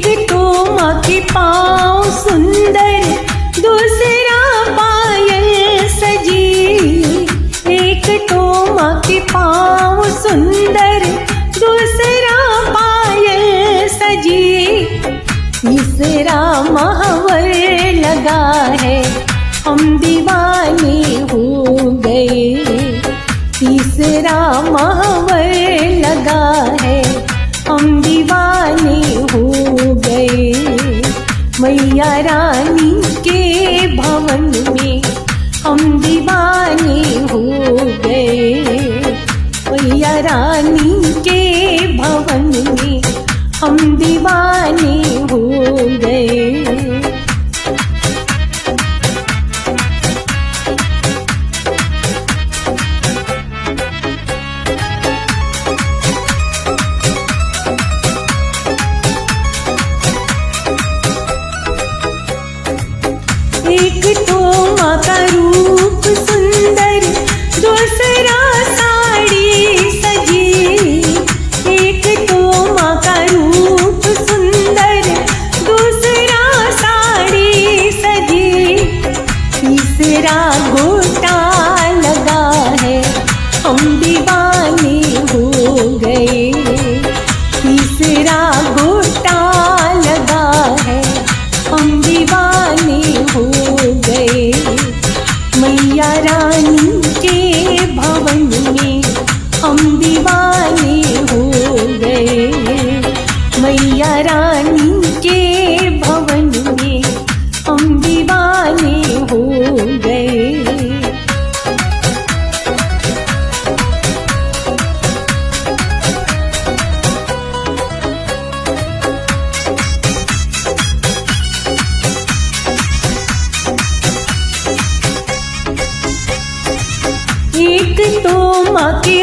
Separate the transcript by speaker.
Speaker 1: एक तो माँ के पाँव सुंदर, दूसरा पायल सजी। एक तो माँ के पाँव सुंदर, दूसरा पायल सजी। तीसरा महावर लगा है, हम दीवाने हो गए। तीसरा महावर लगा है, हम दीवाने हो गए। मैया रानी के भवन में हम दीवाने हो गए। मैया रानी के भवन में हम दीवाने हो गए। एक तो माँ का रूप सुंदर, दूसरा साड़ी सजी। एक तो माँ का रूप सुंदर, दूसरा साड़ी सजी। तीसरा गोटा लगा है, हम दीवाने हो गए। तीसरा गोटा लगा है, हम दीवाने हो गए। मैया रानी के भवन में हम दीवाने हो गए। मैया रानी के भवन में हम दीवाने हो गए। एक तो माँ के